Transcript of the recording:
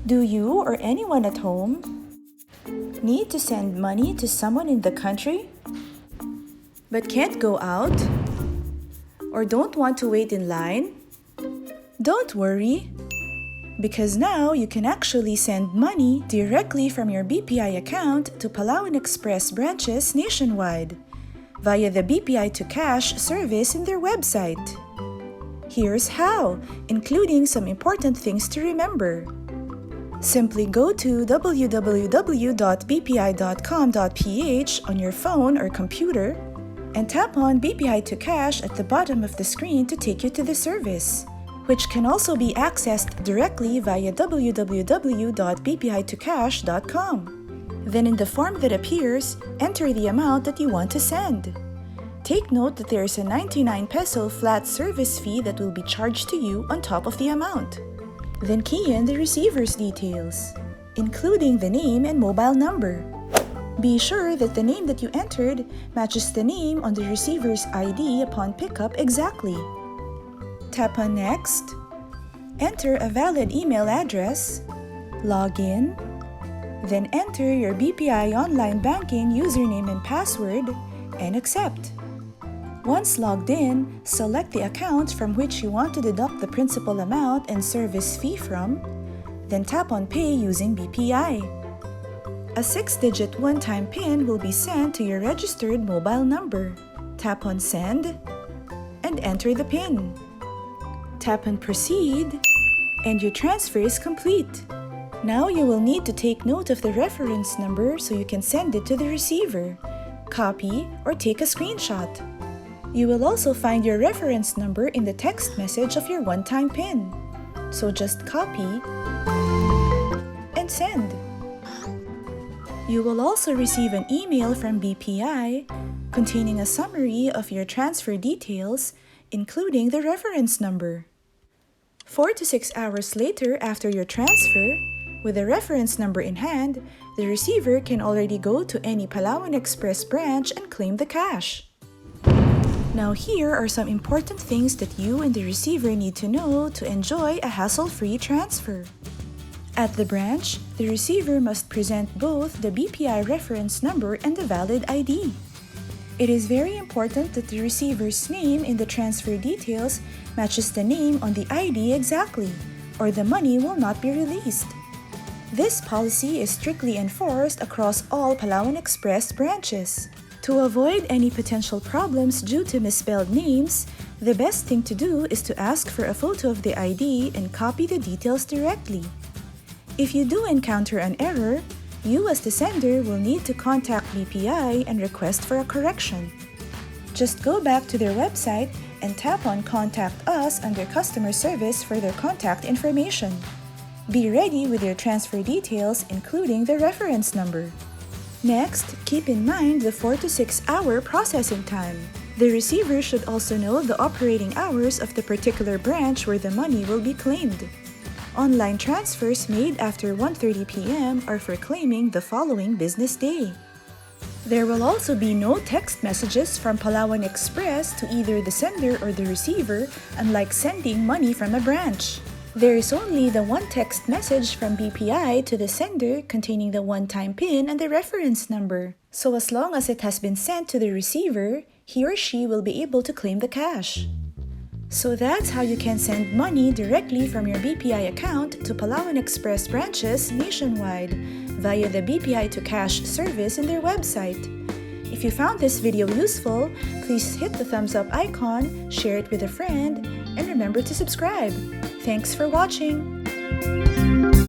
Do you or anyone at home need to send money to someone in the country but can't go out or don't want to wait in line? Don't worry, because now you can actually send money directly from your BPI account to Palawan Express branches nationwide via the BPI to cash service in their website. Here's how, including some important things to remember. Simply go to www.bpi.com.ph on your phone or computer and tap on BPI to cash at the bottom of the screen to take you to the service, which can also be accessed directly via www.bpitocash.com. Then in the form that appears, enter the amount that you want to send. Take note that there is a 99 peso flat service fee that will be charged to you on top of the amount. Then key in the receiver's details, including the name and mobile number. Be sure that the name that you entered matches the name on the receiver's ID upon pickup exactly. Tap on Next, enter a valid email address, log in, then enter your BPI online banking username and password, and accept. Once logged in, select the account from which you want to deduct the principal amount and service fee from, then tap on Pay using BPI. A 6-digit one-time PIN will be sent to your registered mobile number. Tap on Send and enter the PIN. Tap on Proceed, and your transfer is complete. Now you will need to take note of the reference number so you can send it to the receiver, copy, or take a screenshot. You will also find your reference number in the text message of your one-time PIN. So just copy and send. You will also receive an email from BPI containing a summary of your transfer details, including the reference number. 4 to 6 hours later after your transfer, with the reference number in hand, the receiver can already go to any Palawan Express branch and claim the cash. Now here are some important things that you and the receiver need to know to enjoy a hassle-free transfer. At the branch, the receiver must present both the BPI reference number and the valid ID. It is very important that the receiver's name in the transfer details matches the name on the ID exactly, or the money will not be released. This policy is strictly enforced across all Palawan Express branches. To avoid any potential problems due to misspelled names, the best thing to do is to ask for a photo of the ID and copy the details directly. If you do encounter an error, you as the sender will need to contact BPI and request for a correction. Just go back to their website and tap on Contact Us under Customer Service for their contact information. Be ready with your transfer details, including the reference number. Next, keep in mind the 4 to 6 hour processing time. The receiver should also know the operating hours of the particular branch where the money will be claimed. Online transfers made after 1:30 p.m. are for claiming the following business day. There will also be no text messages from Palawan Express to either the sender or the receiver, unlike sending money from a branch. There is only the one text message from BPI to the sender containing the one-time PIN and the reference number. So as long as it has been sent to the receiver, he or she will be able to claim the cash. So that's how you can send money directly from your BPI account to Palawan Express branches nationwide via the BPI to cash service in their website. If you found this video useful, please hit the thumbs up icon, share it with a friend, and remember to subscribe. Thanks for watching!